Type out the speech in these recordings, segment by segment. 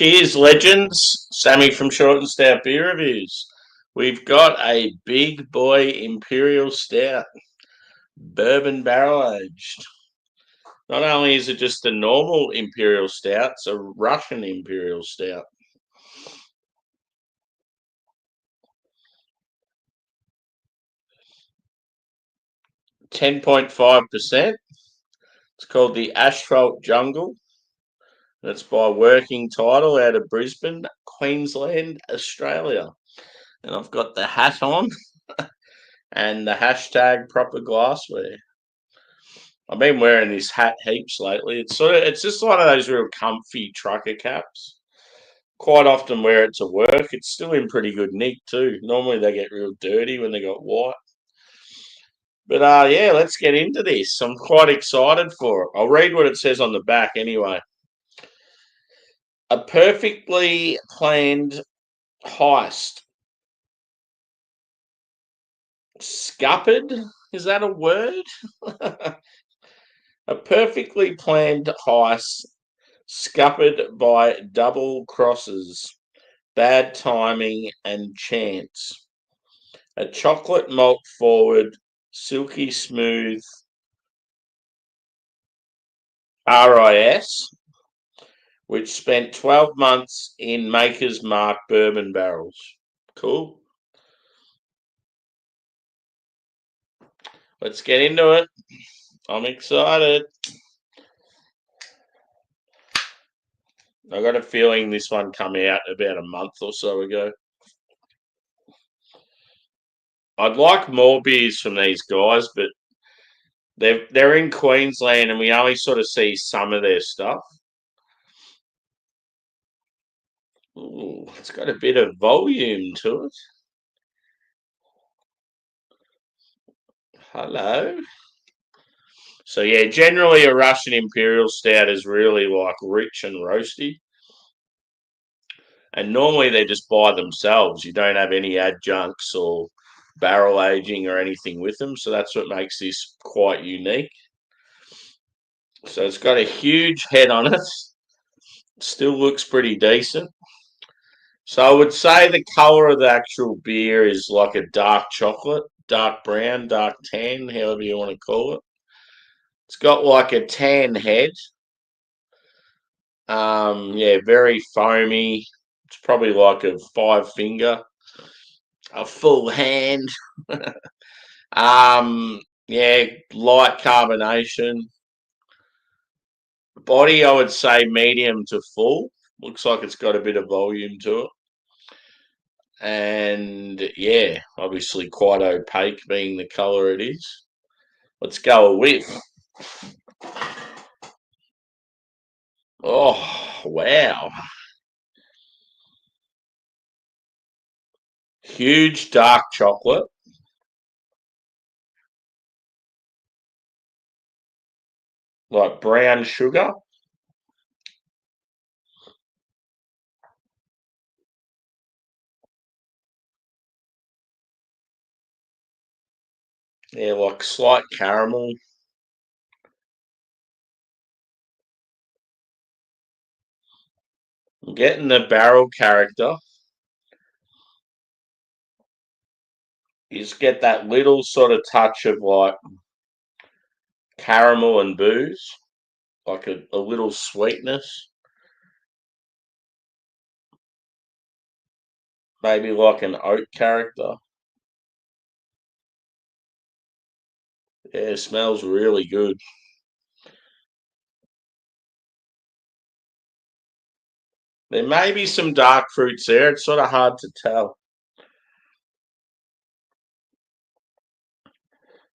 Cheers, legends. Sammy from Short and Stout Beer Reviews. We've got a big boy Imperial Stout, bourbon barrel aged. Not only is it just a normal Imperial Stout, it's a Russian Imperial Stout. .5%. It's called the Asphalt Jungle. And it's by Working Title out of Brisbane, Queensland, Australia. And I've got the hat on and the hashtag proper glassware. I've been wearing this hat heaps lately. It's just one of those real comfy trucker caps. Quite often wear it to work. It's still in pretty good nick too. Normally they get real dirty when they got white. But yeah, let's get into this. I'm quite excited for it. I'll read what it says on the back anyway. A perfectly planned heist. Scuppered? Is that a word? A perfectly planned heist scuppered by double crosses, bad timing, and chance. A chocolate malt forward, silky smooth RIS, which spent 12 months in Maker's Mark bourbon barrels. Cool. Let's get into it. I'm excited. I got a feeling this one came out about a month or so ago. I'd like more beers from these guys, but they're in Queensland and we only sort of see some of their stuff. Ooh, it's got a bit of volume to it. Hello. So yeah, generally a Russian Imperial Stout is really like rich and roasty. And normally they're just by themselves. You don't have any adjuncts or barrel aging or anything with them. So that's what makes this quite unique. So it's got a huge head on it. Still looks pretty decent. So I would say the colour of the actual beer is like a dark chocolate, dark brown, dark tan, however you want to call it. It's got like a tan head. Yeah, very foamy. It's probably like a 5-finger, a full hand. Yeah, light carbonation. Body, I would say medium to full. Looks like it's got a bit of volume to it. And yeah, obviously quite opaque being the colour it is. Let's go with. Oh, wow. Huge dark chocolate. Like brown sugar. Yeah, like slight caramel. I'm getting the barrel character. You just get that little sort of touch of like caramel and booze, like a little sweetness. Maybe like an oat character. Yeah, it smells really good. There may be some dark fruits there. It's sort of hard to tell.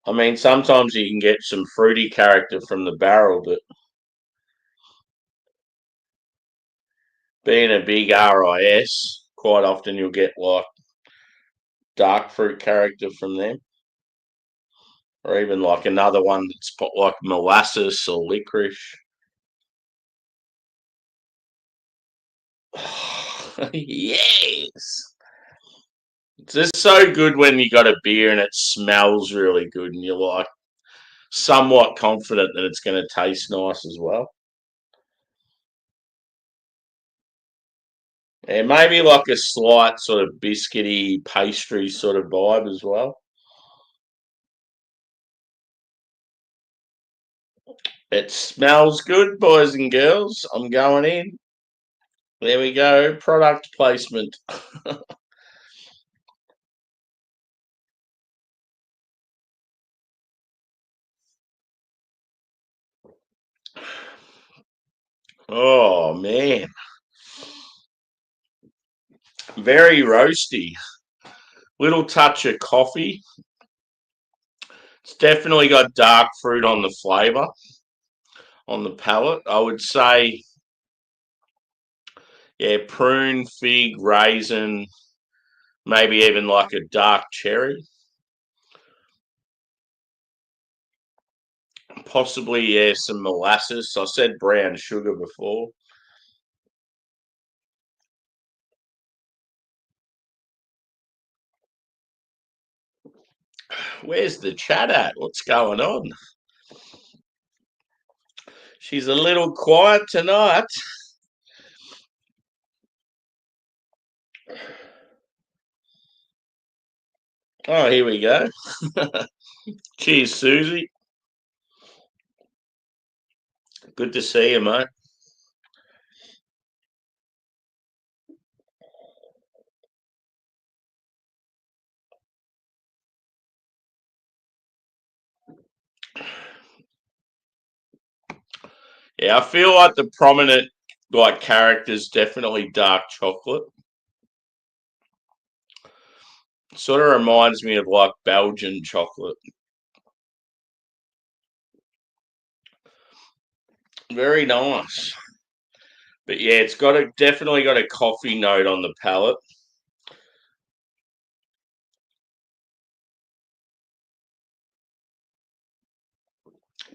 I mean, sometimes you can get some fruity character from the barrel, but being a big RIS, quite often you'll get like dark fruit character from them. Or even like another one that's like molasses or licorice. Yes. It's just so good when you got a beer and it smells really good and you're like somewhat confident that it's going to taste nice as well. And maybe like a slight sort of biscuity pastry sort of vibe as well. It smells good, boys and girls. I'm going in. There we go. Product placement. Oh, man. Very roasty. Little touch of coffee. It's definitely got dark fruit on the flavour, on the palate. I would say, yeah, prune, fig, raisin, maybe even like a dark cherry. Possibly, yeah, some molasses. I said brown sugar before. Where's the chat at? What's going on? She's a little quiet tonight. Oh, here we go. Cheers, Susie. Good to see you, mate. Yeah, I feel like the prominent like characters definitely dark chocolate. Sort of reminds me of like Belgian chocolate. Very nice. But yeah, it's got a definitely got a coffee note on the palate.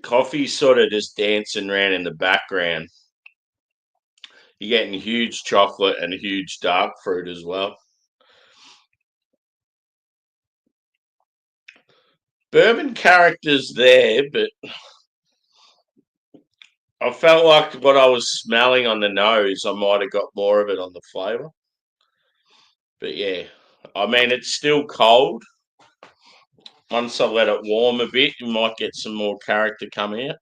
Coffee's sort of just dancing around in the background. You're getting huge chocolate and huge dark fruit as well. Bourbon characters there, but I felt like what I was smelling on the nose, I might have got more of it on the flavour. But yeah, I mean, it's still cold. Once I let it warm a bit, you might get some more character come out.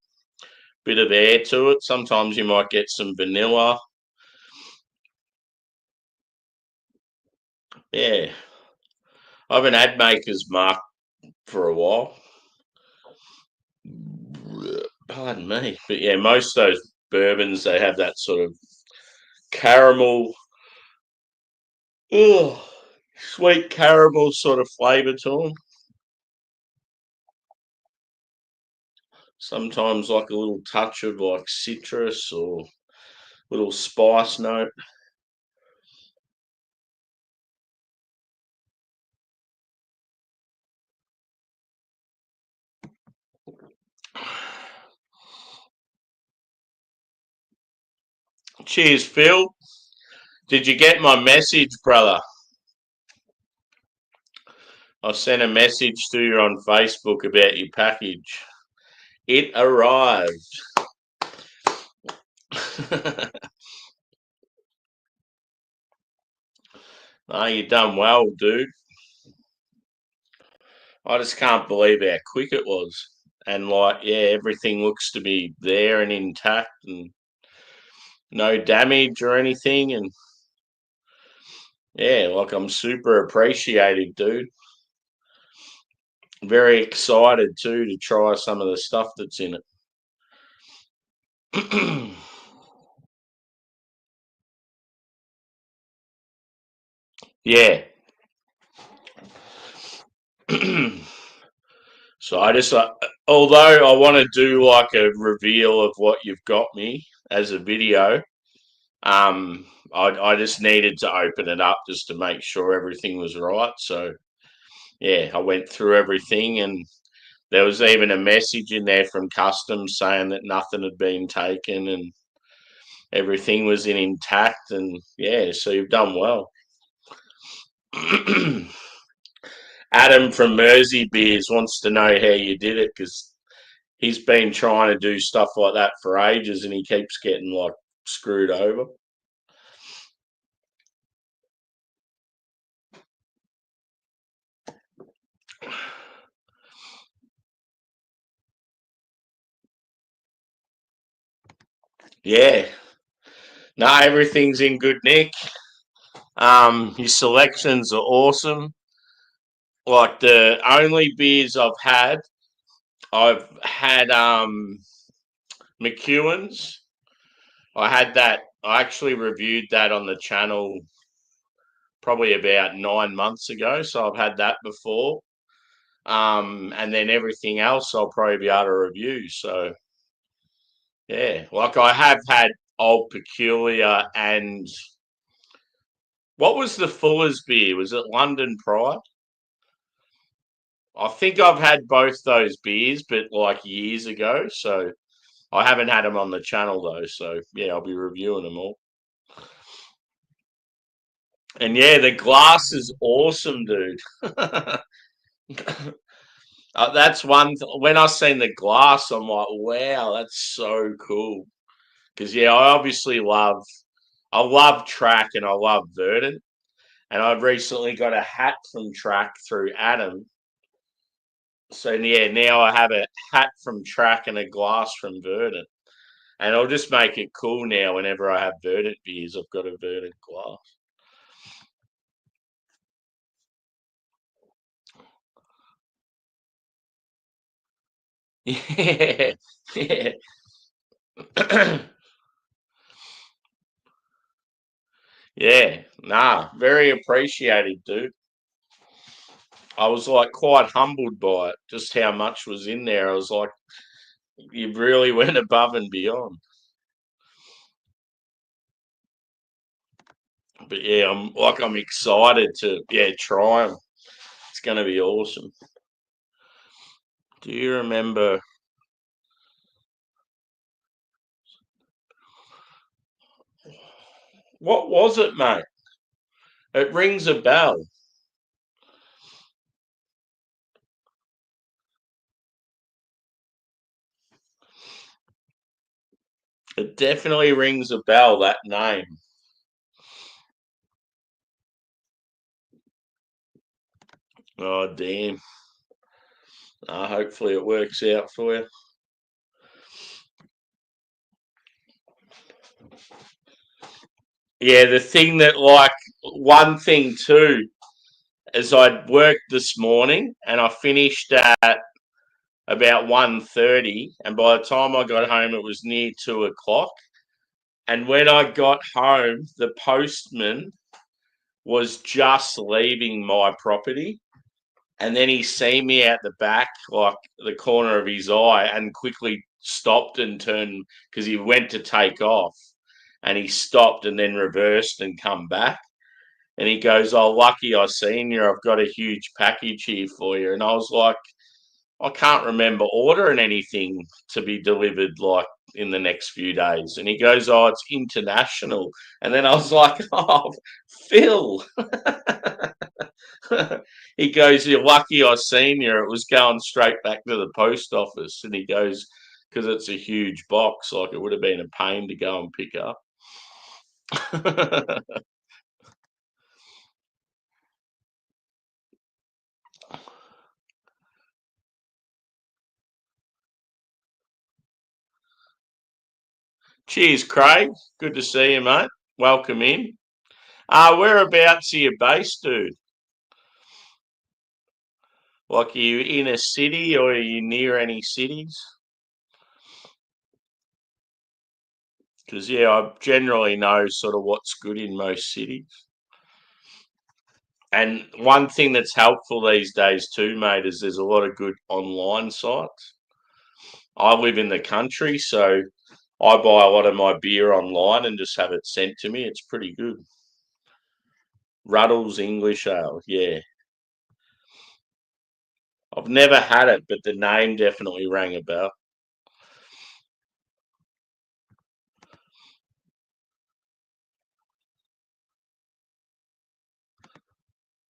Bit of air to it. Sometimes you might get some vanilla. Yeah, I haven't had Maker's Mark for a while. Pardon me. But yeah, most of those bourbons, they have that sort of caramel, ugh, sweet caramel sort of flavour to them. Sometimes like a little touch of like citrus or little spice note. Cheers, Phil. Did you get my message, brother? I sent a message to you on Facebook about your package. It arrived. No, you done well, dude. I just can't believe how quick it was. And like, yeah, everything looks to be there and intact and no damage or anything. And yeah, like I'm super appreciative, dude. Very excited too to try some of the stuff that's in it. Yeah. So I just, although I want to do like a reveal of what you've got me as a video, I just needed to open it up just to make sure everything was right. So yeah, I went through everything, and there was even a message in there from customs saying that nothing had been taken and everything was in intact. And yeah, so you've done well. Adam from Mersey Beers wants to know how you did it because he's been trying to do stuff like that for ages and he keeps getting like screwed over. Yeah. No, everything's in good nick. Your selections are awesome. Like the only beers I've had McEwen's. I had that. I actually reviewed that on the channel probably about 9 months ago. So I've had that before. And then everything else I'll probably be able to review. So yeah, like I have had Old Peculiar and what was the Fuller's beer? Was it London Pride? I think I've had both those beers, but like years ago. So I haven't had them on the channel though. So yeah, I'll be reviewing them all. And yeah, the glass is awesome, dude. That's one. When I seen the glass, I'm like, wow, that's so cool. Because yeah, I love Track and I love Verdant, and I've recently got a hat from Track through Adam. So yeah, now I have a hat from Track and a glass from Verdant, and I'll just make it cool now. Whenever I have Verdant beers, I've got a Verdant glass. Yeah, yeah. Yeah, nah, very appreciated, dude. I was like quite humbled by it, just how much was in there. I was like, you really went above and beyond. But yeah, I'm excited to try them. It's going to be awesome. Do you remember what was it, mate? It rings a bell. It definitely rings a bell. That name. Oh damn. Hopefully it works out for you. Yeah, the thing that like one thing too is I'd worked this morning and I finished at about 1:30, and by the time I got home it was near 2 o'clock. And when I got home, the postman was just leaving my property. And then he seen me at the back, like the corner of his eye, and quickly stopped and turned because he went to take off. And he stopped and then reversed and come back. And he goes, "Oh, lucky I seen you. I've got a huge package here for you." And I was like, I can't remember ordering anything to be delivered like in the next few days. And he goes, "Oh, it's international." And then I was like, "Oh, Phil." He goes, "You're lucky I seen you. It was going straight back to the post office." And he goes, "Because it's a huge box, like it would have been a pain to go and pick up." Cheers, Craig. Good to see you, mate. Welcome in. Whereabouts are you based, dude? Like, are you in a city or are you near any cities? Because, yeah, I generally know sort of what's good in most cities. And one thing that's helpful these days too, mate, is there's a lot of good online sites. I live in the country, so I buy a lot of my beer online and just have it sent to me. It's pretty good. Ruddle's English Ale, yeah. I've never had it, but the name definitely rang a bell.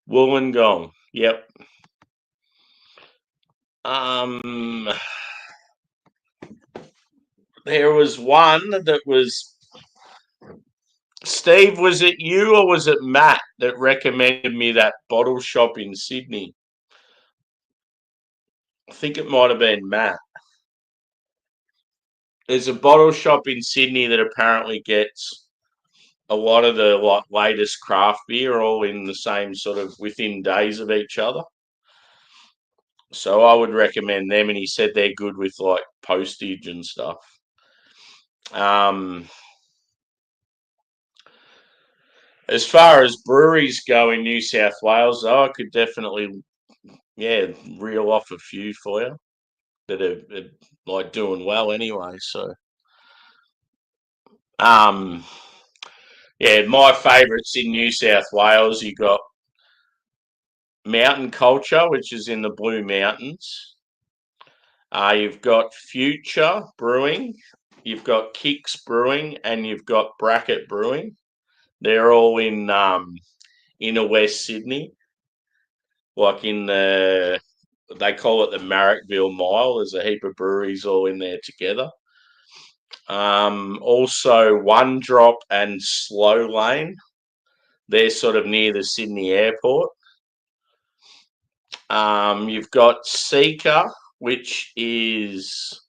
Wollongong, yep. Um, there was one that was Steve. Was it you or was it Matt that recommended me that bottle shop in Sydney? I think it might have been Matt. there's a bottle shop in Sydney that apparently gets a lot of the latest craft beer all in the same sort of within days of each other. So I would recommend them, and he said they're good with like postage and stuff. As far as breweries go in New South Wales, though, I could definitely, reel off a few for you that are like doing well anyway. So, my favourites in New South Wales, you got Mountain Culture, which is in the Blue Mountains. You've got Future Brewing, you've got Kicks Brewing, and you've got Bracket Brewing. They're all in inner West Sydney, like in they call it the Marrickville Mile. There's a heap of breweries all in there together. Also, One Drop and Slow Lane. They're sort of near the Sydney airport. You've got Seeker, which is,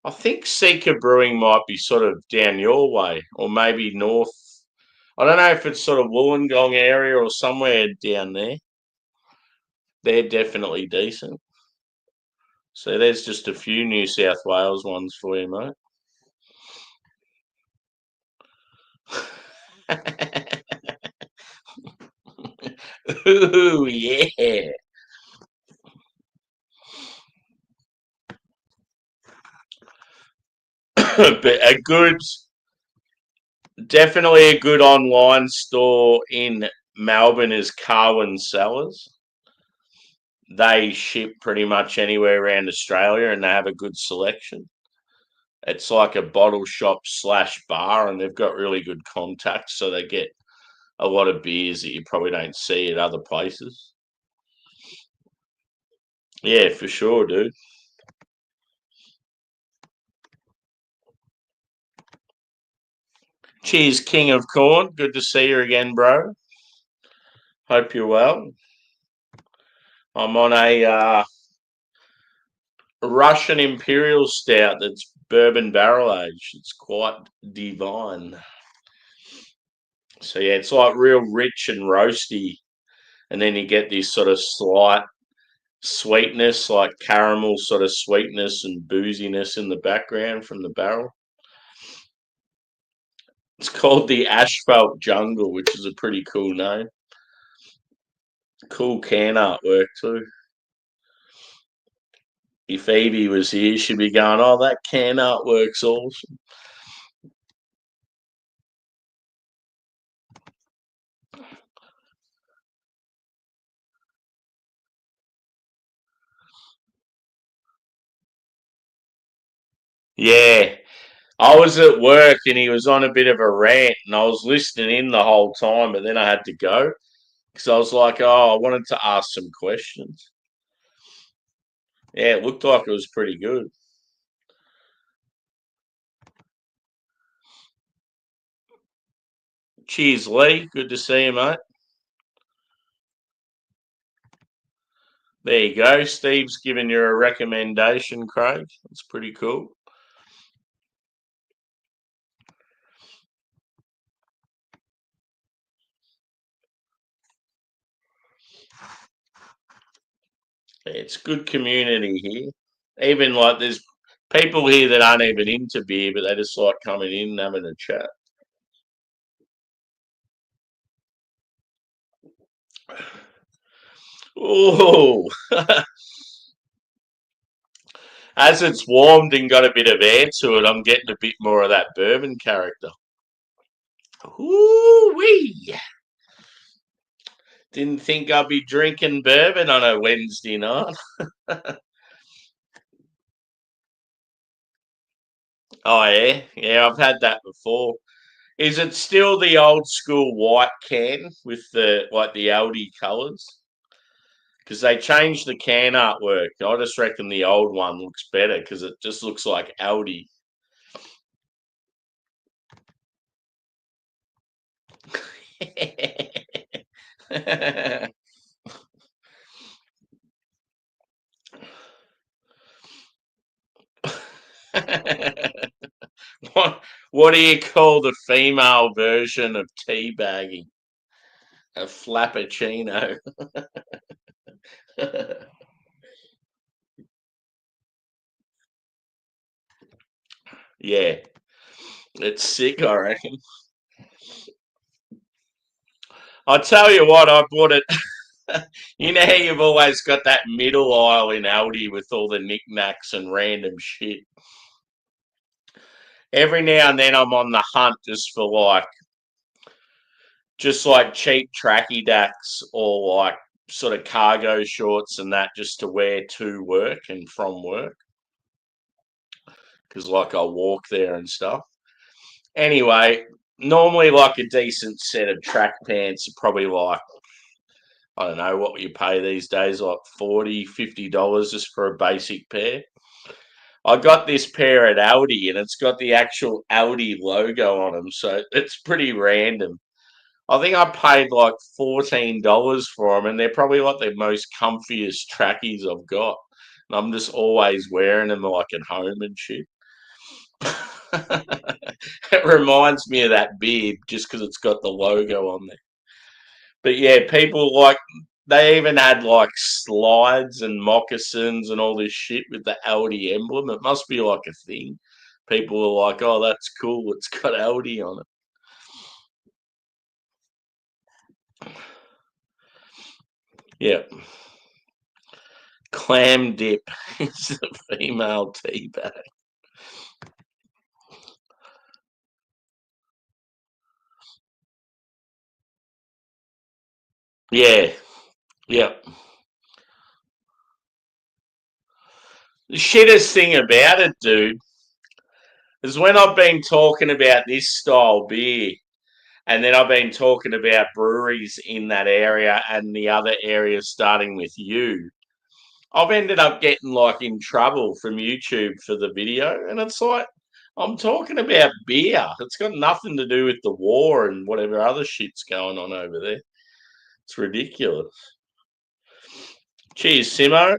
I think Seeker Brewing might be sort of down your way, or maybe north. I don't know if it's sort of Wollongong area or somewhere down there. They're definitely decent. So there's just a few New South Wales ones for you, mate. Ooh, yeah. But definitely a good online store in Melbourne is Carwyn Cellars. They ship pretty much anywhere around Australia and they have a good selection. It's like a bottle shop / bar, and they've got really good contacts, so they get a lot of beers that you probably don't see at other places. Yeah, for sure, dude. Cheers, King of Corn. Good to see you again, bro. Hope you're well. I'm on a Russian Imperial Stout that's bourbon barrel aged. It's quite divine. So yeah, it's like real rich and roasty, and then you get this sort of slight sweetness, like caramel sort of sweetness and booziness in the background from the barrel. It's called the Asphalt Jungle, which is a pretty cool name. Cool can artwork too. If Evie was here, she'd be going, "Oh, that can artwork's awesome." Yeah, I was at work and he was on a bit of a rant, and I was listening in the whole time, but then I had to go because I was like, "Oh, I wanted to ask some questions." Yeah, it looked like it was pretty good. Cheers, Lee. Good to see you, mate. There you go. Steve's given you a recommendation, Craig. That's pretty cool. It's good community here. Even like there's people here that aren't even into beer, but they just like coming in and having a chat. Oh, as it's warmed and got a bit of air to it, I'm getting a bit more of that bourbon character. Ooh wee! Didn't think I'd be drinking bourbon on a Wednesday night. Oh yeah, yeah, I've had that before. Is it still the old school white can with the like the Aldi colours? Because they changed the can artwork. I just reckon the old one looks better because it just looks like Aldi. What do you call the female version of teabagging? A flappuccino. Yeah, it's sick, I reckon. I tell you what, I bought it. You know how you've always got that middle aisle in Aldi with all the knickknacks and random shit. Every now and then I'm on the hunt just like cheap tracky dacks or like sort of cargo shorts and that just to wear to work and from work because like I walk there and stuff. Anyway, normally like a decent set of track pants are probably like, I don't know what you pay these days, like $40, $50 just for a basic pair. I got this pair at Aldi and it's got the actual Aldi logo on them, so it's pretty random. I think I paid like $14 for them, and they're probably like the most comfiest trackies I've got. And I'm just always wearing them like at home and shit. It reminds me of that beard just because it's got the logo on there. But yeah, people like they even had like slides and moccasins and all this shit with the Aldi emblem. It must be like a thing. People are like, "Oh, that's cool. It's got Aldi on it." Yeah. Clam dip is the female tea bag. Yeah. Yep. The shittest thing about it, dude, is when I've been talking about this style beer, and then I've been talking about breweries in that area and the other areas starting with you. I've ended up getting like in trouble from YouTube for the video, and it's like I'm talking about beer. It's got nothing to do with the war and whatever other shit's going on over there. It's ridiculous. Cheers, Simo.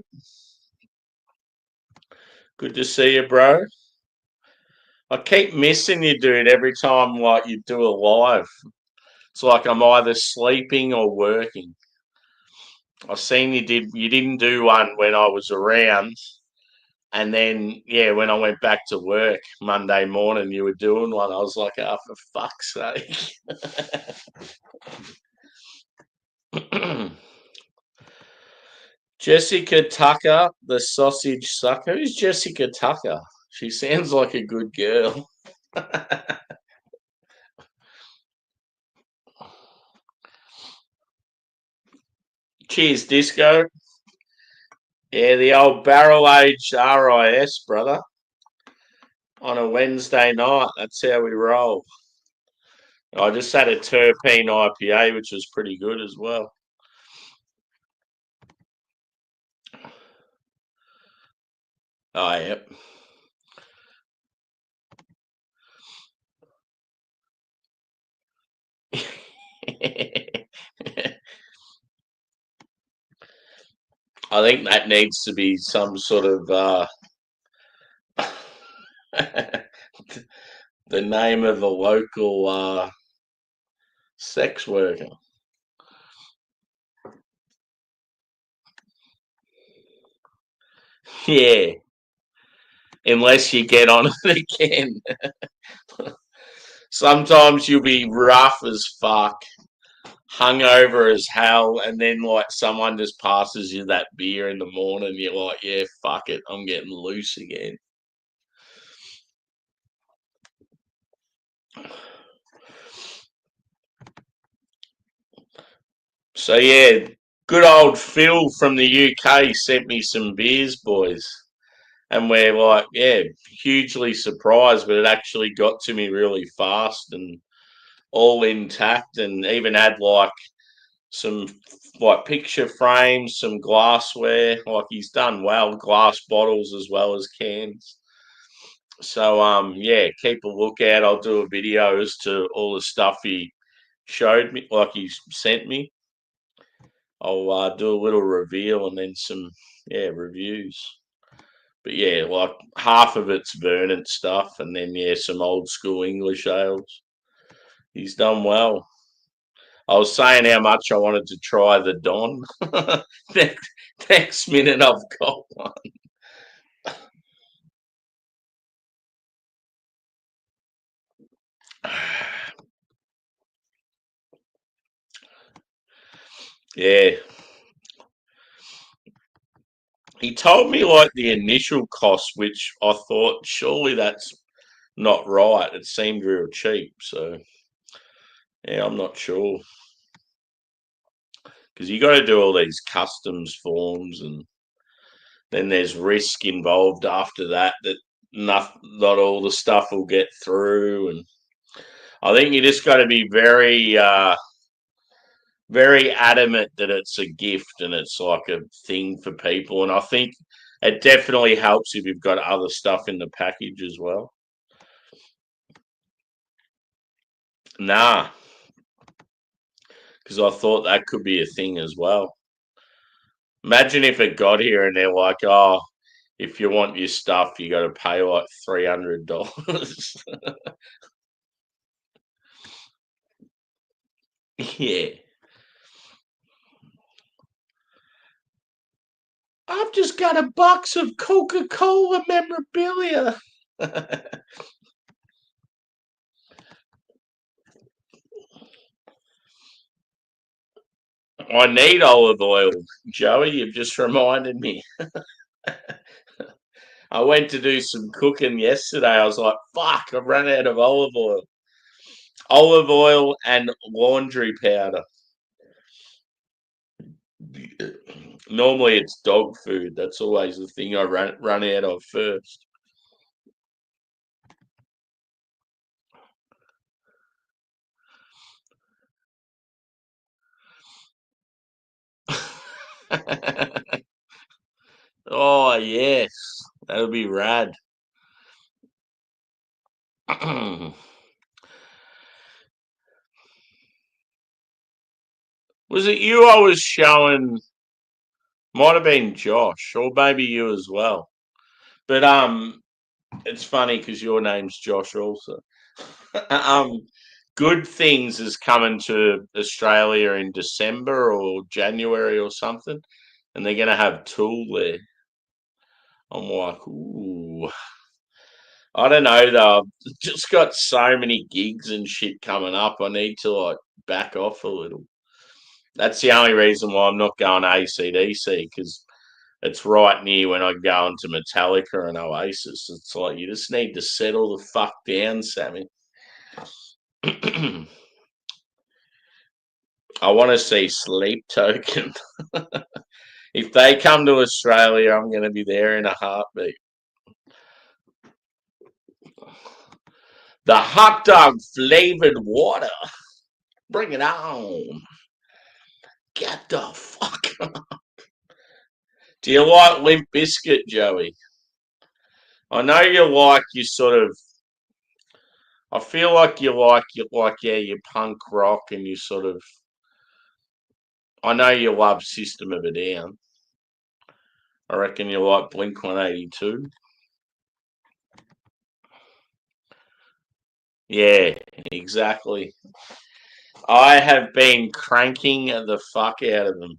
Good to see you, bro. I keep missing you, dude, every time like you do a live. It's like I'm either sleeping or working. I seen you didn't do one when I was around. And then yeah, when I went back to work Monday morning, you were doing one. I was like, oh for fuck's sake. Jessica Tucker, the sausage sucker. Who's Jessica Tucker? She sounds like a good girl. Cheers, Disco. Yeah, the old barrel aged RIS, brother. On a Wednesday night. That's how we roll. I just had a terpene IPA, which was pretty good as well. Oh, yep. I think that needs to be some sort of the name of a local sex worker. Yeah, unless you get on it again. Sometimes you'll be rough as fuck, hungover as hell, and then like someone just passes you that beer in the morning. You're like, yeah, fuck it, I'm getting loose again. So yeah, good old Phil from the UK sent me some beers, boys. And we're like, yeah, hugely surprised, but it actually got to me really fast and all intact, and even had like some like picture frames, some glassware. Like he's done well, glass bottles as well as cans. So yeah, keep a lookout. I'll do a video as to all the stuff he showed me, like he sent me. I'll do a little reveal and then some yeah reviews. But yeah, like half of it's Vernon stuff, and then yeah, some old school English ales. He's done well. I was saying how much I wanted to try the Don. next minute, I've got one. Yeah, he told me like the initial cost, which I thought surely that's not right. It seemed real cheap, so yeah, I'm not sure because you got to do all these customs forms, and then there's risk involved after that. That not all the stuff will get through, and I think you just got to be very adamant that it's a gift and it's like a thing for people. And I think it definitely helps if you've got other stuff in the package as well. Nah, because I thought that could be a thing as well. Imagine if it got here and they're like, oh, if you want your stuff, you got to pay like $300. Yeah. I've just got a box of Coca-Cola memorabilia. I need olive oil, Joey. You've just reminded me. I went to do some cooking yesterday. I was like, fuck, I've run out of olive oil. Olive oil and laundry powder. Normally it's dog food. That's always the thing I run out of first. Oh yes, that'll be rad. Was it you I was showing? Might have been Josh, or maybe you as well. But it's funny because your name's Josh also. um, Good Things is coming to Australia in December or January or something, and they're gonna have Tool there. I'm like, ooh, I don't know though. I've just got so many gigs and shit coming up. I need to like back off a little. That's the only reason why I'm not going ACDC because it's right near when I go into Metallica and Oasis. It's like you just need to settle the fuck down, Sammy. I want to see Sleep Token. If they come to Australia, I'm going to be there in a heartbeat. The hot dog flavored water. Bring it on. Get the fuck. Do you like Limp Biscuit, Joey? I know you like you sort of. I feel like you like yeah, you punk rock and you sort of. I know you love System of a Down. I reckon you like Blink 182. Yeah, exactly. I have been cranking the fuck out of them.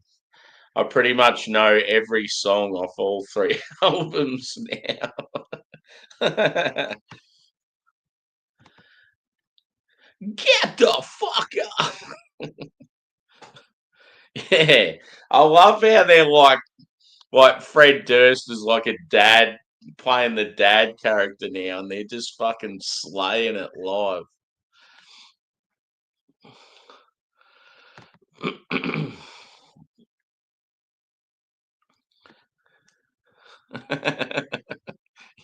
I pretty much know every song off all three albums now. Get the fuck up. Yeah. I love how they're like Fred Durst is like a dad playing the dad character now and they're just fucking slaying it live.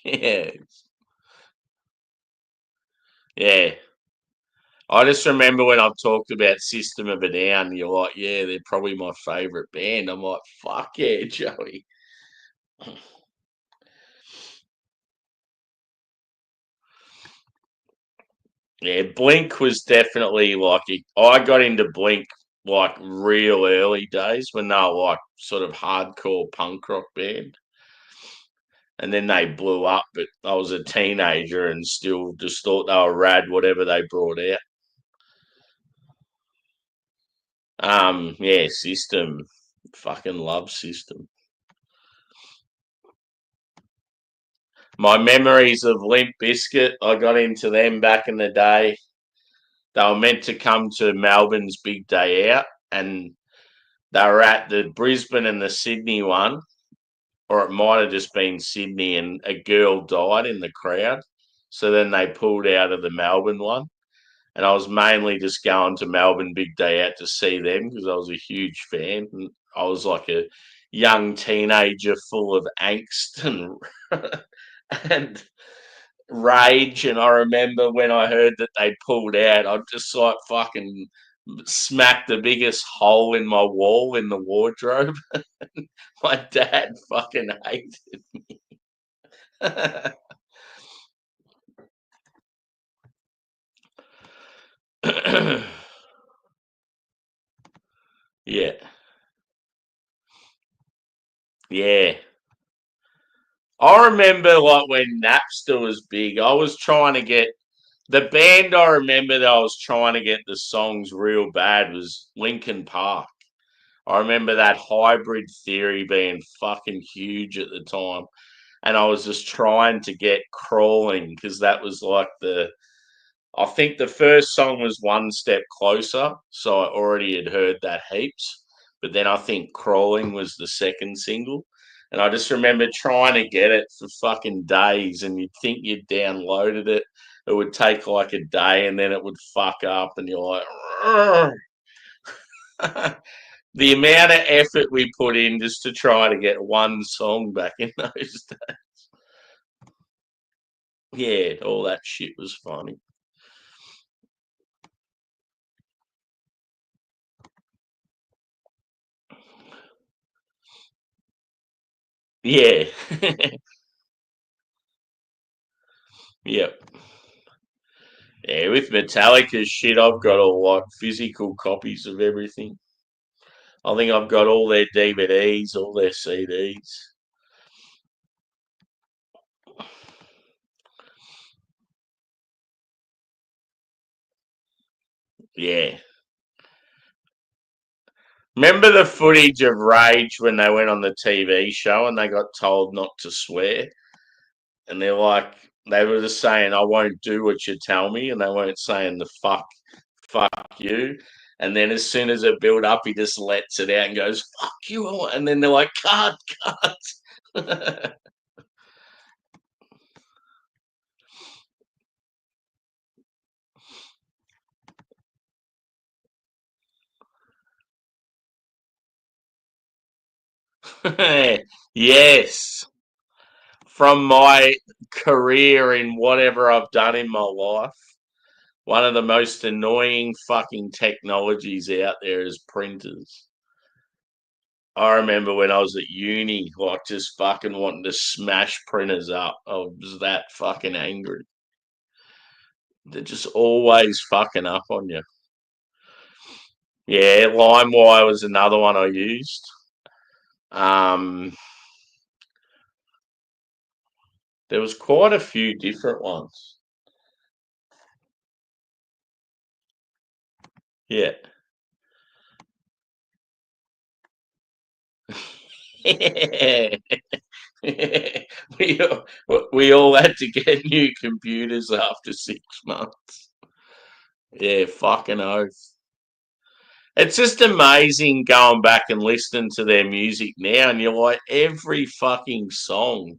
Yeah. Yeah. I just remember when I've talked about System of a Down, you're like, yeah, they're probably my favourite band. I'm like, fuck yeah, Joey. Yeah, Blink was definitely like I got into Blink like real early days when they were like sort of hardcore punk rock band. and then they blew up. But I was a teenager and still just thought they were rad, whatever they brought out. Yeah, System. Fucking love System. My memories of Limp Bizkit, I got into them back in the day. They were meant to come to Melbourne's big day out, and they were at the Brisbane and the Sydney one, or it might have just been Sydney, and a girl died in the crowd. So then they pulled out of the Melbourne one. And I was mainly just going to Melbourne big day out to see them because I was a huge fan. And I was like a young teenager full of angst and and rage. And I remember when I heard that they pulled out, I just like fucking smacked the biggest hole in my wall in the wardrobe. My dad fucking hated me. Yeah, yeah. I remember like when Napster was big, I was trying to get the band. I remember that I was trying to get the songs real bad was Linkin Park. I remember that Hybrid Theory being fucking huge at the time. And I was just trying to get Crawling because that was like I think the first song was One Step Closer. So I already had heard that heaps. But then I think Crawling was the second single. And I just remember trying to get it for fucking days. And you'd think you'd downloaded it. It would take like a day and then it would fuck up. And you're like, the amount of effort we put in just to try to get one song back in those days. Yeah, all that shit was funny. Yeah. Yep. Yeah, with Metallica's shit, I've got all like physical copies of everything. I think I've got all their DVDs, all their CDs. Yeah. Remember the footage of Rage when they went on the TV show and they got told not to swear? And they're like, they were just saying, I won't do what you tell me. And they weren't saying the fuck you. And then as soon as it built up, he just lets it out and goes, fuck you. And then they're like, cut. Yes. From my career in whatever I've done in my life, one of the most annoying fucking technologies out there is printers. I remember when I was at uni, like just fucking wanting to smash printers up. I was that fucking angry. They're just always fucking up on you. Yeah, LimeWire was another one I used. Um, there was quite a few different ones. Yeah. we all, we all had to get new computers after 6 months. Yeah, fucking oath. It's just amazing going back and listening to their music now, and you're like, every fucking song,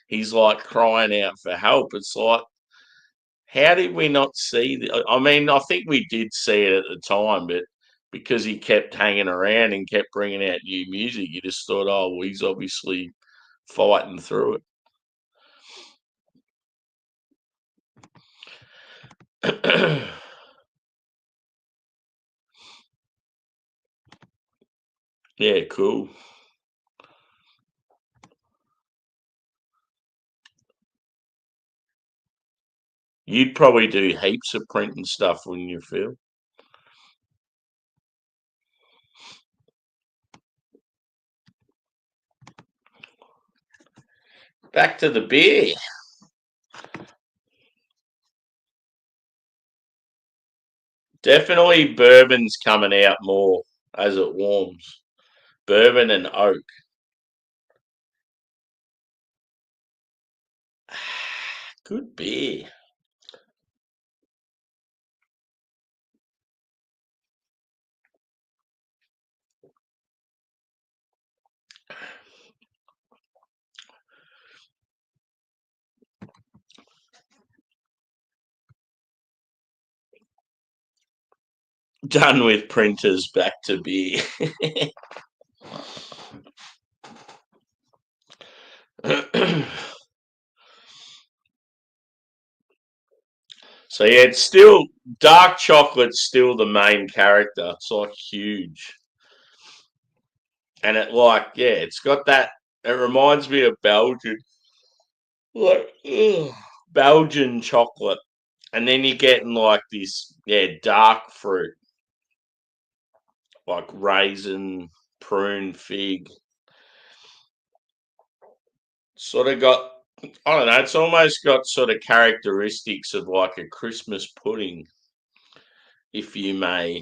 he's like crying out for help. It's like, how did we not see that? I mean, I think we did see it at the time, but because he kept hanging around and kept bringing out new music, you just thought, oh, well, he's obviously fighting through it. Yeah, cool. You'd probably do heaps of printing stuff, wouldn't you, Phil? Back to the beer. Definitely bourbon's coming out more as it warms. Bourbon and oak. Good beer. Done with printers, back to beer. So yeah, it's still dark chocolate's still the main character. It's like huge. And it's got that, it reminds me of Belgian, like Belgian chocolate. And then you're getting like this, dark fruit, like raisin, prune, fig. Sort of got, I don't know, it's almost got sort of characteristics of like a Christmas pudding, if you may,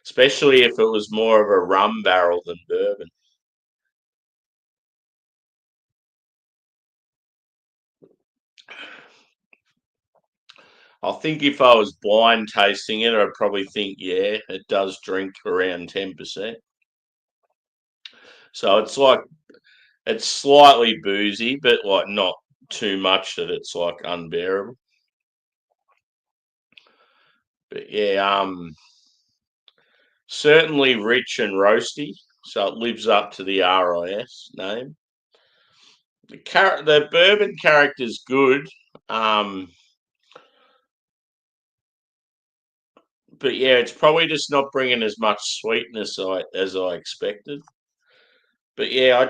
especially if it was more of a rum barrel than bourbon. I think if I was blind tasting it, I'd probably think, yeah, it does drink around 10%. So it's slightly boozy, but like not too much that it's like unbearable. But yeah, certainly rich and roasty, so it lives up to the RIS name. The bourbon character's good, um, but yeah, it's probably just not bringing as much sweetness as I expected. But yeah,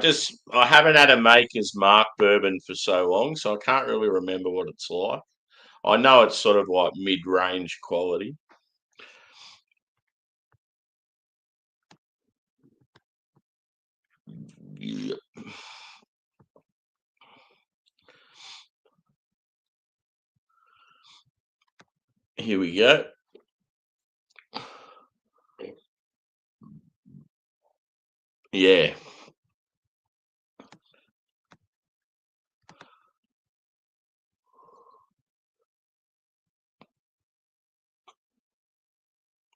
I haven't had a Maker's Mark bourbon for so long, so I can't really remember what it's like. I know it's sort of like mid-range quality. Yep. Here we go. Yeah,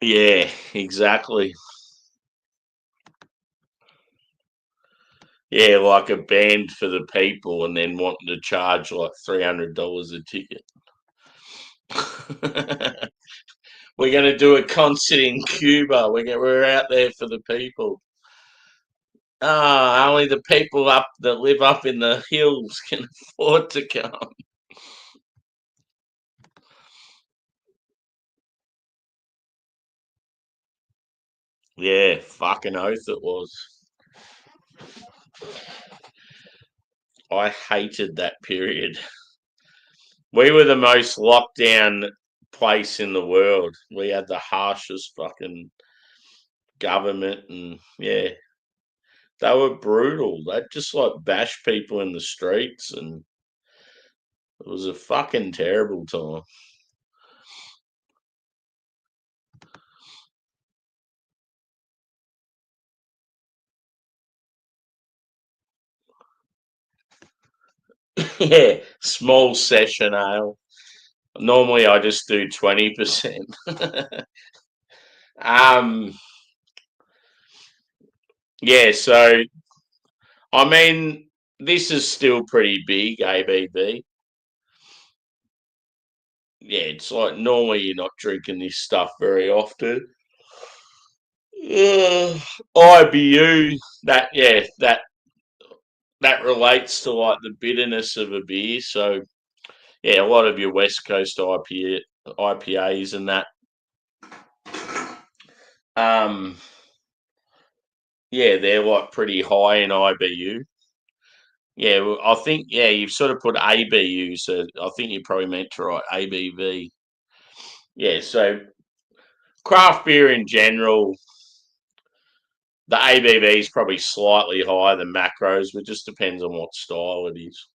yeah, exactly. Yeah, like a band for the people, and then wanting to charge like $300 a ticket. We're going to do a concert in Cuba. We're out there for the people. Ah, only the people up that live up in the hills can afford to come. Yeah, fucking oath it was. I hated that period. We were the most locked down place in the world. We had the harshest fucking government, and yeah, they were brutal. They'd just like bash people in the streets, and it was a fucking terrible time. Yeah, small session ale. Normally I just do 20%. um yeah, so I mean this is still pretty big ABV. Yeah, it's like normally you're not drinking this stuff very often. IBU, that relates to like the bitterness of a beer. So yeah, a lot of your West Coast IPAs and that. Um, yeah, they're like pretty high in IBU. Yeah, well, I think you've sort of put ABU, so I think you probably meant to write ABV. Yeah, so craft beer in general, The ABV is probably slightly higher than macros, but it just depends on what style it is.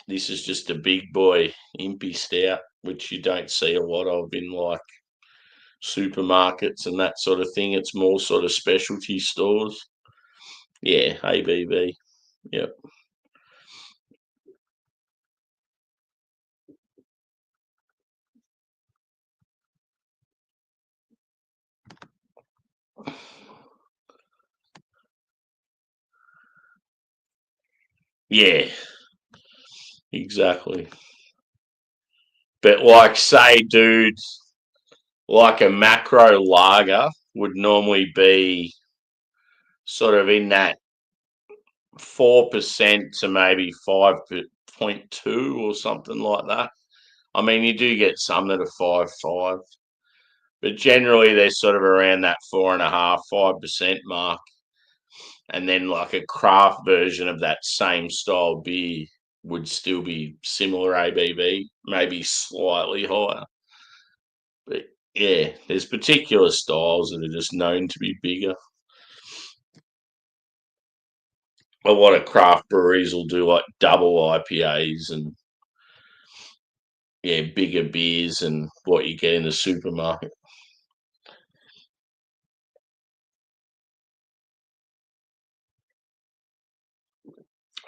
This is just a big boy Impy Stout, which you don't see a lot of in like supermarkets and that sort of thing. It's more sort of specialty stores. Yeah, ABV. Yep. Yeah, exactly. But like, say, dude, like a macro lager would normally be sort of in that 4% to maybe 5.2 or something like that. I mean, you do get some that are 5.5, but generally they're sort of around that 4.5, 5% mark. And then like a craft version of that same style beer would still be similar ABV, maybe slightly higher. But yeah, there's particular styles that are just known to be bigger. A lot of craft breweries will do like double IPAs and yeah, bigger beers and what you get in the supermarket.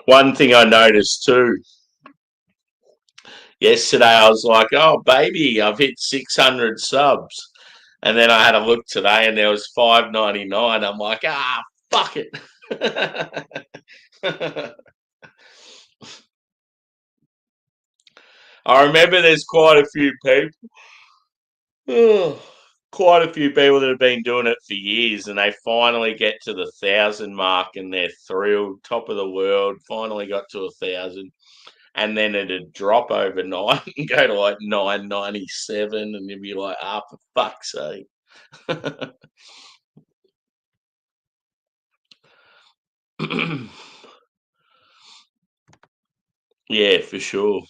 One thing I noticed too, yesterday I was like, oh baby, I've hit 600 subs. And then I had a look today and there was 599. I'm like, fuck it. I remember there's quite a few people. Quite a few people that have been doing it for years and they finally get to the 1,000 mark and they're thrilled, top of the world, finally got to 1,000. And then it'd drop overnight and go to like 997 and you'd be like, for fuck's sake. Yeah, for sure.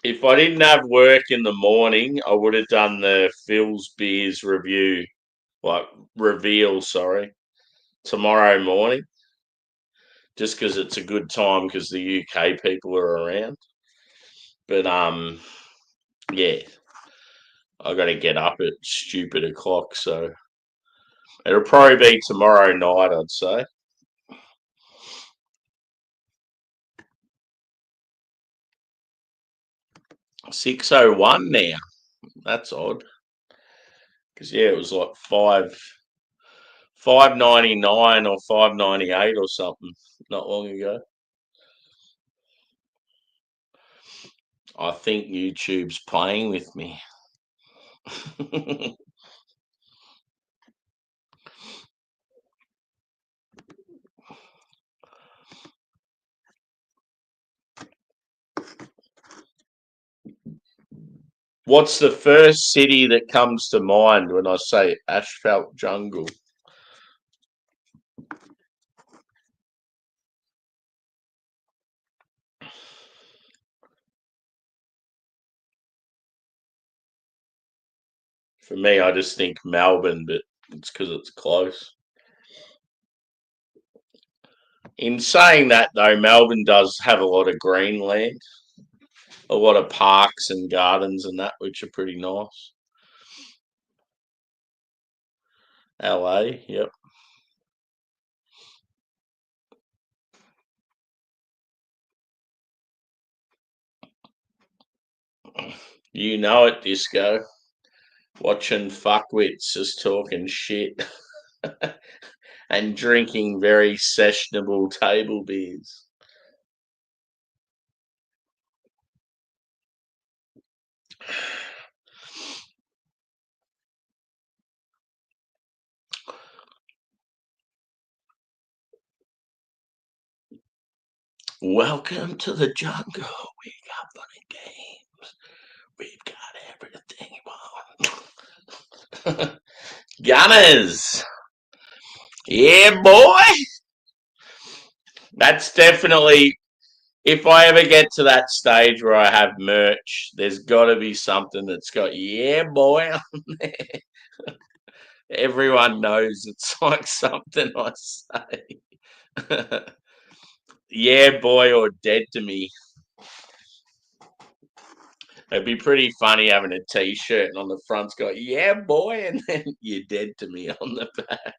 If I didn't have work in the morning, I would have done the Phil's Beers review, like reveal, sorry, tomorrow morning, just because it's a good time because the UK people are around. But yeah, I got to get up at stupid o'clock, so it'll probably be tomorrow night, I'd say. 6:01 now. That's odd. Because yeah, it was like 5.99 or 5.98 or something not long ago. I think YouTube's playing with me. What's the first city that comes to mind when I say asphalt jungle? For me, I just think Melbourne, but it's because it's close. In saying that, though, Melbourne does have a lot of green land, a lot of parks and gardens and that, which are pretty nice. LA, yep. You know it, Disco. Watching fuckwits just talking shit and drinking very sessionable table beers. Welcome to the jungle. We got funny games. We've got everything you want. Gunners. Yeah, boy. That's definitely, if I ever get to that stage where I have merch, there's got to be something that's got "yeah, boy" on there. Everyone knows it's like something I say. Yeah, boy, or dead to me. It'd be pretty funny having a T-shirt and on the front's got "yeah, boy," and then "you're dead to me" on the back.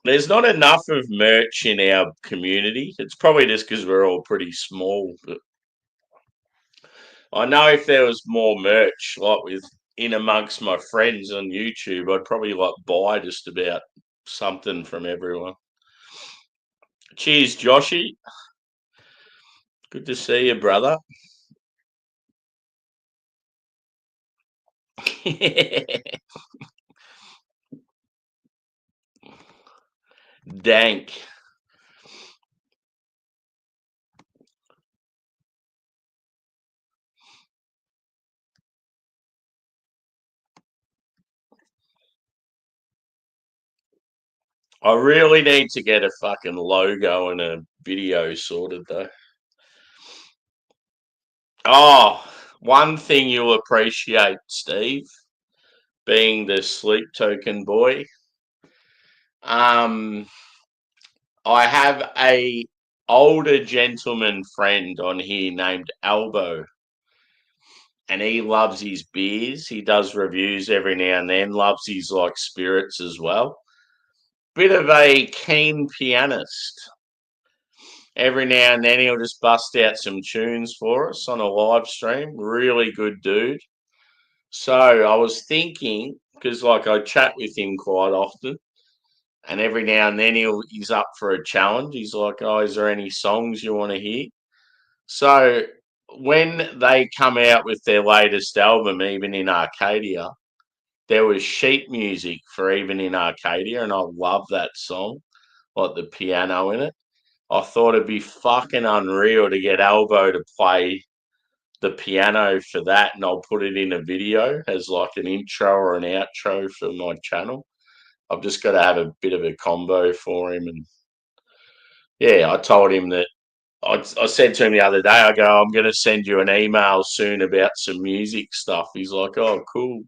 There's not enough of merch in our community. It's probably just because we're all pretty small. But I know if there was more merch, like with in amongst my friends on YouTube, I'd probably like buy just about something from everyone. Cheers, Joshy. Good to see you, brother. Dank. I really need to get a fucking logo and a video sorted though. Oh, one thing you'll appreciate, Steve, being the sleep token boy. Um, I have a older gentleman friend on here named Albo, and he loves his beers. He does reviews every now and then. Loves his like spirits as well. Bit of a keen pianist. Every now and then he'll just bust out some tunes for us on a live stream. Really good dude. So I was thinking, because like I chat with him quite often, and every now and then he's up for a challenge. He's like, "Oh, is there any songs you want to hear?" So when they come out with their latest album, even in Arcadia, there was sheet music for even in Arcadia, and I love that song, like the piano in it. I thought it'd be fucking unreal to get Albo to play the piano for that, and I'll put it in a video as like an intro or an outro for my channel. I've just got to have a bit of a combo for him, and yeah, I told him that I said to him the other day, I go, I'm going to send you an email soon about some music stuff. He's like, oh, cool.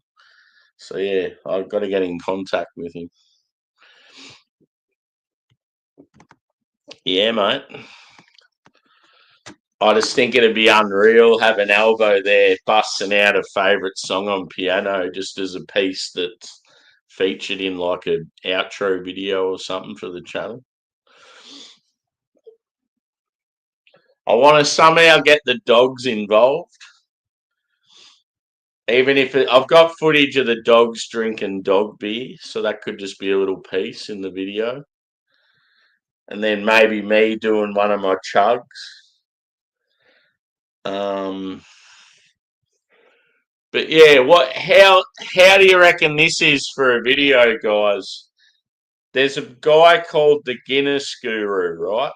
So yeah, I've got to get in contact with him. Yeah, mate. I just think it'd be unreal having Albo there busting out a favourite song on piano just as a piece that's featured in like an outro video or something for the channel. I want to somehow get the dogs involved. Even if I've got footage of the dogs drinking dog beer, so that could just be a little piece in the video. And then maybe me doing one of my chugs. Um, but yeah, how do you reckon this is for a video, guys? There's a guy called the Guinness Guru, right?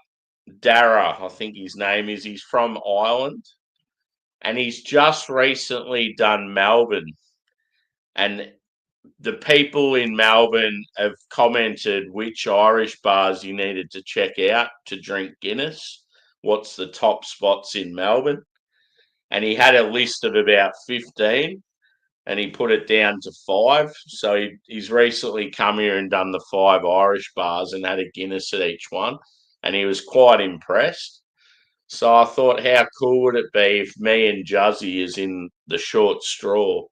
Dara, I think his name is. He's from Ireland, and he's just recently done Melbourne. And the people in Melbourne have commented which Irish bars you needed to check out to drink Guinness. What's the top spots in Melbourne? And he had a list of about 15 and he put it down to 5. So he's recently come here and done the 5 Irish bars and had a Guinness at each one. And he was quite impressed. So I thought, how cool would it be if me and Juzzy, as in the short straw,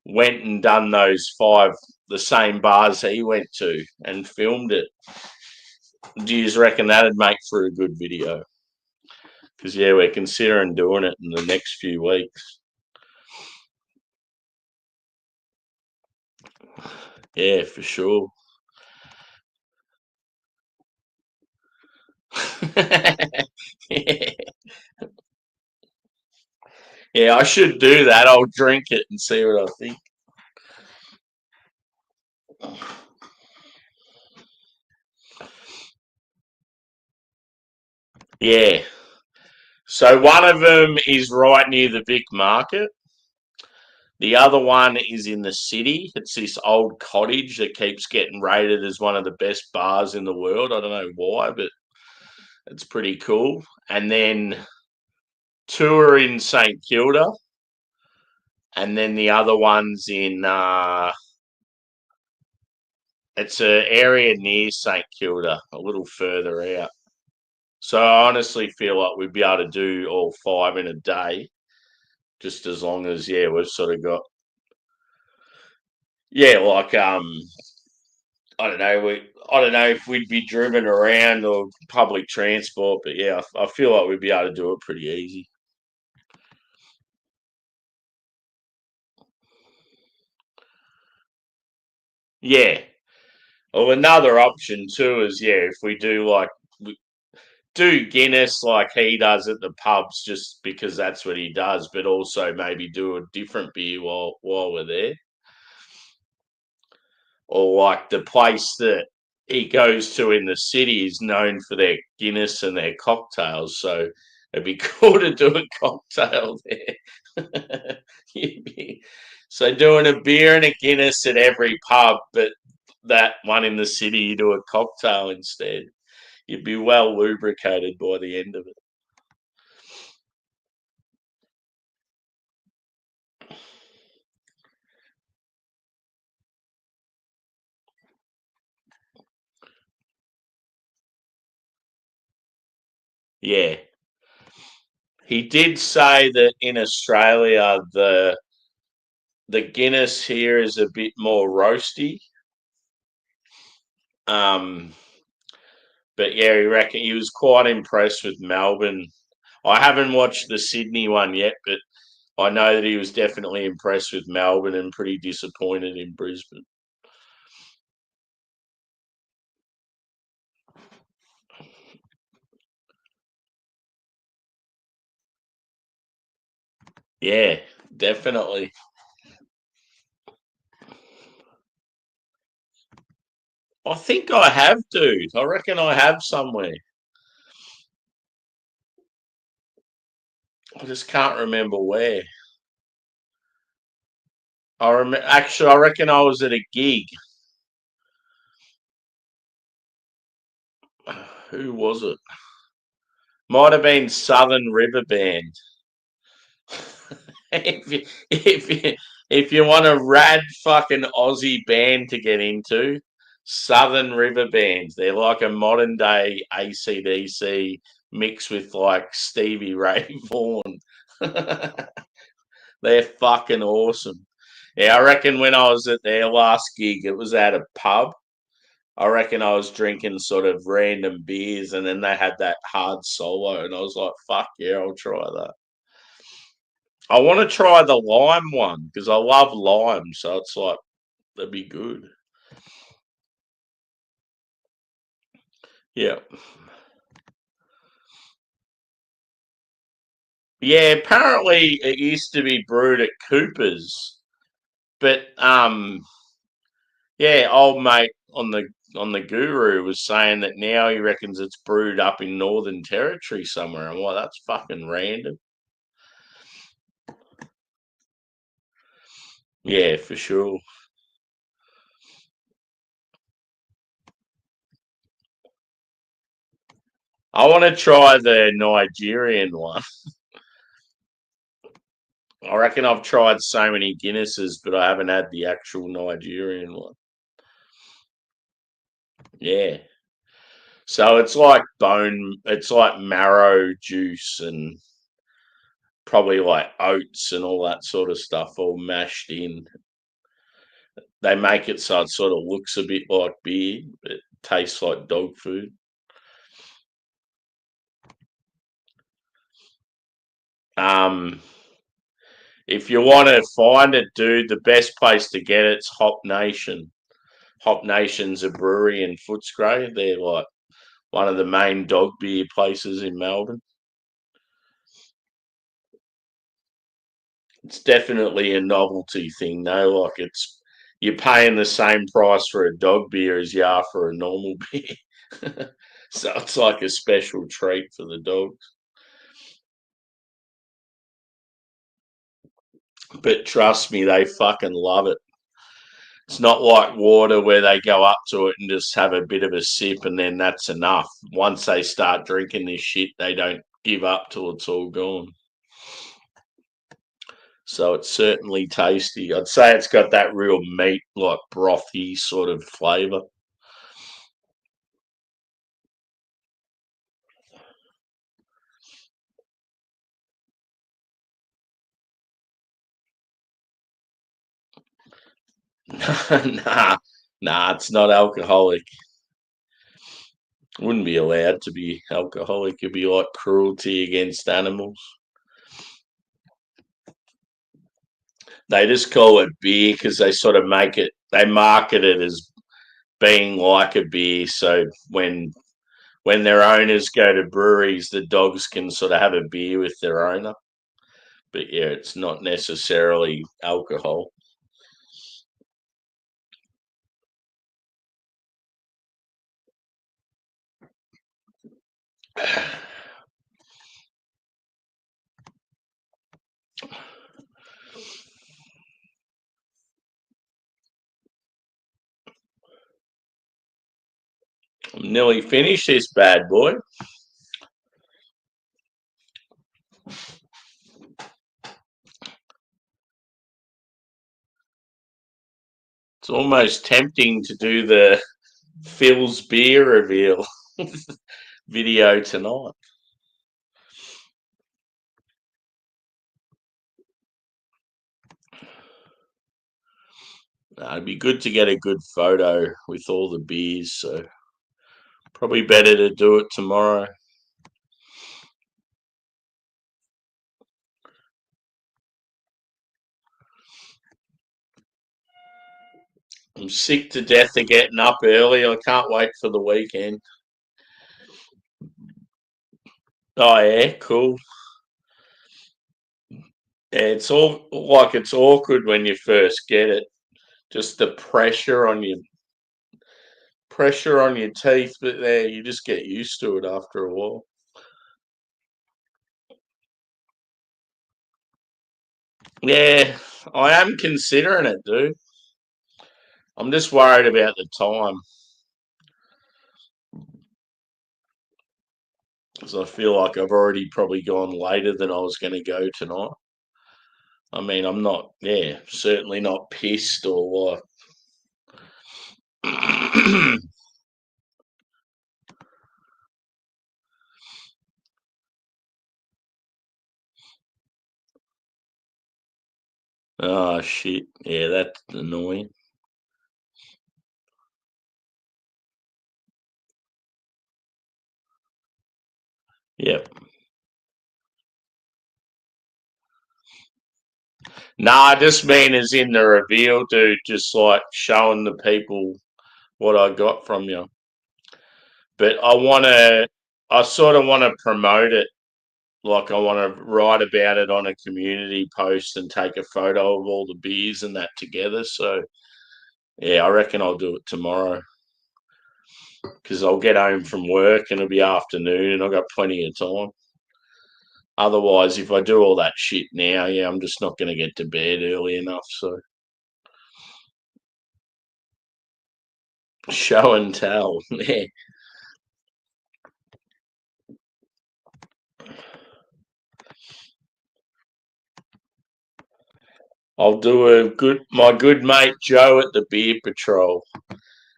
went and done those 5, the same bars he went to, and filmed it? Do you reckon that'd make for a good video? Because yeah, we're considering doing it in the next few weeks. Yeah, for sure. Yeah, I should do that. I'll drink it and see what I think. Yeah. So one of them is right near the Vic Market. The other one is in the city. It's this old cottage that keeps getting rated as one of the best bars in the world. I don't know why, but it's pretty cool. And then two are in St Kilda, and then the other one's in it's an area near St Kilda, a little further out. So I honestly feel like we'd be able to do all five in a day, just as long as we've sort of got like I don't know if we'd be driven around or public transport, but I feel like we'd be able to do it pretty easy. Yeah. Well, another option too is if we do we do Guinness like he does at the pubs, just because that's what he does, but also maybe do a different beer while we're there, or like the place that he goes to in the city is known for their Guinness and their cocktails. So it'd be cool to do a cocktail there. So doing a beer and a Guinness at every pub, but that one in the city you do a cocktail instead. You'd be well lubricated by the end of it. Yeah. He did say that in Australia the Guinness here is a bit more roasty. Um, but he was quite impressed with Melbourne. I haven't watched the Sydney one yet, but I know that he was definitely impressed with Melbourne and pretty disappointed in Brisbane. Yeah, definitely. I think I have, dude. I reckon I have somewhere. I just can't remember where. Actually, I reckon I was at a gig. Who was it? Might have been Southern River Band. If you want a rad fucking Aussie band to get into, Southern River Bands. They're like a modern day ACDC mixed with like Stevie Ray Vaughan. They're fucking awesome. Yeah, I reckon when I was at their last gig, it was at a pub. I reckon I was drinking sort of random beers, and then they had that hard solo, and I was like, "Fuck yeah, I'll try that." I want to try the lime one because I love lime, so it's like that'd be good. Yeah, yeah. Apparently, it used to be brewed at Cooper's, but old mate on the Guru was saying that now he reckons it's brewed up in Northern Territory somewhere. I'm like, that's fucking random. Yeah, for sure. I want to try the Nigerian one. I reckon I've tried so many Guinnesses, but I haven't had the actual Nigerian one. Yeah. So it's like marrow juice and probably like oats and all that sort of stuff all mashed in. They make it so it sort of looks a bit like beer, but tastes like dog food. Um, if you want to find it, dude, the best place to get it's Hop Nation. Hop Nation's a brewery in Footscray. They're like one of the main dog beer places in Melbourne. It's definitely a novelty thing, though. Like you're paying the same price for a dog beer as you are for a normal beer. So it's like a special treat for the dogs. But trust me, they fucking love it. It's not like water where they go up to it and just have a bit of a sip and then that's enough. Once they start drinking this shit, they don't give up till it's all gone. So it's certainly tasty. I'd say it's got that real meat, like brothy sort of flavour. Nah, it's not alcoholic. Wouldn't be allowed to be alcoholic. It'd be like cruelty against animals. They just call it beer because they sort of they market it as being like a beer. So when their owners go to breweries, the dogs can sort of have a beer with their owner. But yeah, it's not necessarily alcohol. I'm nearly finished this bad boy. It's almost tempting to do the Phil's beer reveal video tonight. It'd be good to get a good photo with all the beers, so probably better to do it tomorrow. I'm sick to death of getting up early. I can't wait for the weekend. Oh yeah, cool. Yeah, it's all like it's awkward when you first get it. Just the pressure on your teeth, but there you just get used to it after a while. Yeah, I am considering it, dude. I'm just worried about the time because I feel like I've already probably gone later than I was going to go tonight. I mean, I'm not, yeah, certainly not pissed or like. Oh shit! Yeah, that's annoying. Yep. Nah, I just mean as in the reveal, dude. Just like showing the people what I got from you. But I sort of want to promote it. Like I want to write about it on a community post and take a photo of all the beers and that together. So yeah, I reckon I'll do it tomorrow because I'll get home from work and it'll be afternoon and I've got plenty of time. Otherwise, if I do all that shit now, yeah, I'm just not going to get to bed early enough. So show and tell. Yeah. I'll do my good mate Joe at the beer patrol.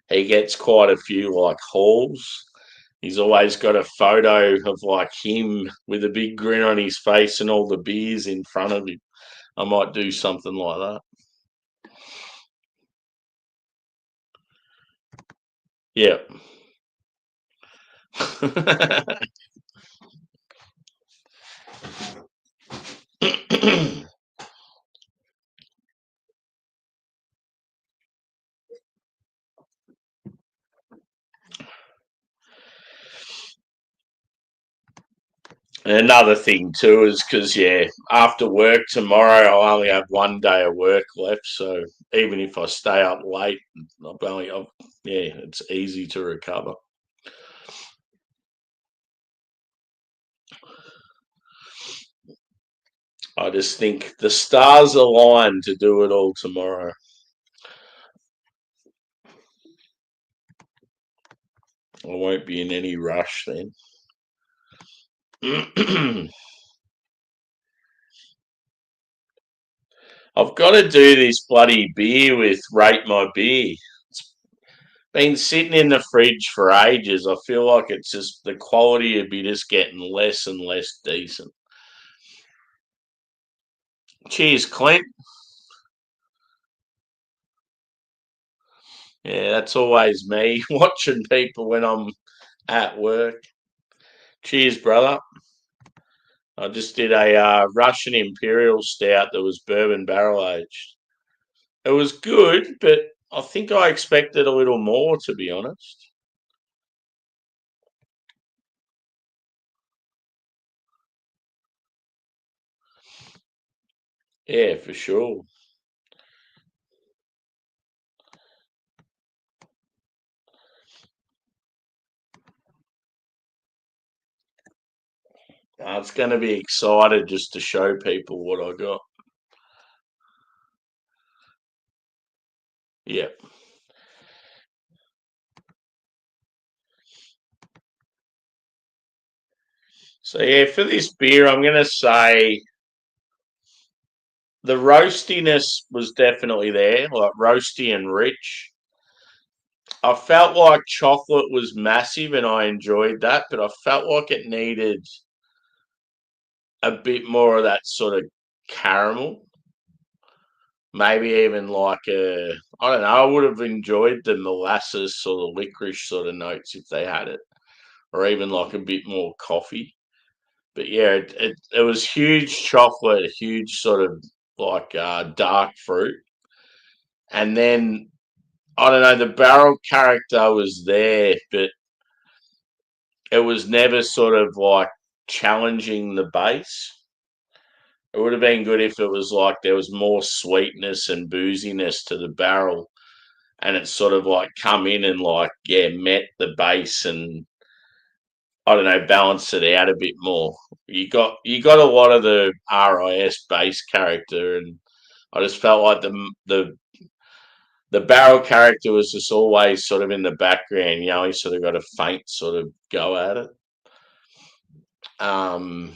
He gets quite a few like hauls. He's always got a photo of like him with a big grin on his face and all the beers in front of him. I might do something like that. Yeah. And another thing too is because yeah, after work tomorrow, I'll only have one day of work left. So even if I stay up late, yeah, it's easy to recover. I just think the stars align to do it all tomorrow. I won't be in any rush then. I've got to do this bloody beer with Rate My Beer. It's been sitting in the fridge for ages. I feel like it's just the quality would be just getting less and less decent. Cheers, Clint. Yeah, that's always me watching people when I'm at work. Cheers, brother. I just did a Russian Imperial Stout that was bourbon barrel aged. It was good, but I think I expected a little more, to be honest. Yeah, for sure. It's going to be excited just to show people what I got. Yeah. So yeah, for this beer, I'm going to say the roastiness was definitely there, like roasty and rich. I felt like chocolate was massive and I enjoyed that, but I felt like it needed a bit more of that sort of caramel. Maybe even like I don't know, I would have enjoyed the molasses sort of licorice sort of notes if they had it, or even like a bit more coffee. But yeah, it was huge chocolate, huge sort of like dark fruit. And then I don't know, the barrel character was there, but it was never sort of like challenging the base. It would have been good if it was like there was more sweetness and booziness to the barrel, and it's sort of like come in and like met the base and I don't know, balance it out a bit more. You got a lot of the RIS base character, and I just felt like the barrel character was just always sort of in the background. You know, he sort of got a faint sort of go at it. Um,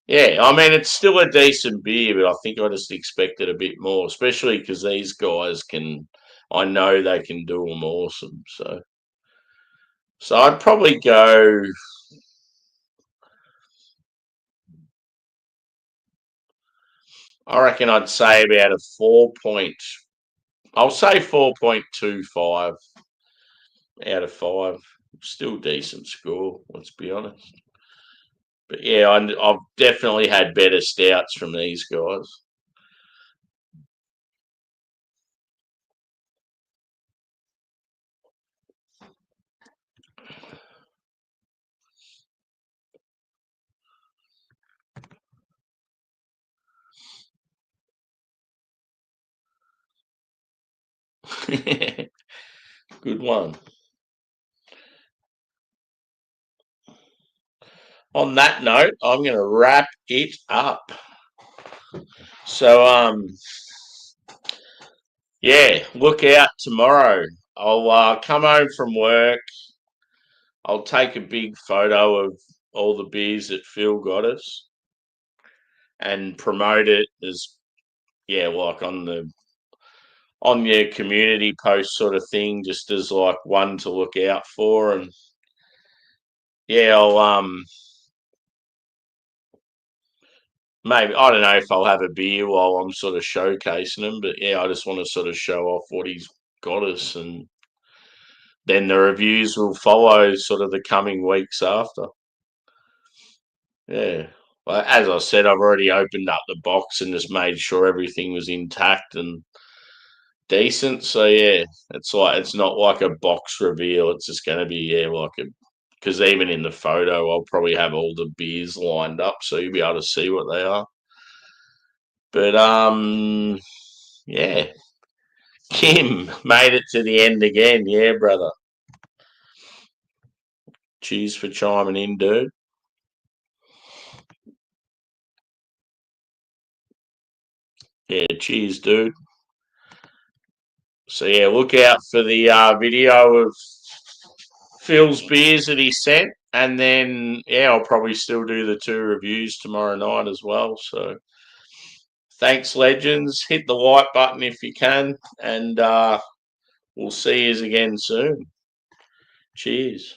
yeah, I mean it's still a decent beer, but I think I just expected a bit more, especially because these guys can. I know they can do them awesome. So I'd probably go. I reckon I'd say about a 4 point. I'll say 4.25 out of 5. Still decent score, let's be honest. But yeah, I've definitely had better stouts from these guys. Good one. On that note, I'm going to wrap it up. So, yeah, look out tomorrow. I'll come home from work. I'll take a big photo of all the beers that Phil got us and promote it as like on your community post sort of thing, just as like one to look out for. And yeah, I'll maybe I don't know if I'll have a beer while I'm sort of showcasing them, but yeah, I just want to sort of show off what he's got us, and then the reviews will follow sort of the coming weeks after. Yeah. Well, as I said, I've already opened up the box and just made sure everything was intact and decent. So yeah, it's not like a box reveal. It's just going to be like a because even in the photo, I'll probably have all the beers lined up, so you'll be able to see what they are. But yeah, Kim made it to the end again. Yeah, brother. Cheers for chiming in, dude. Yeah, cheers, dude. So yeah, look out for the video of Phil's beers that he sent, and then yeah, I'll probably still do the 2 reviews tomorrow night as well. So thanks, legends. Hit the like button if you can, and we'll see you again soon. Cheers.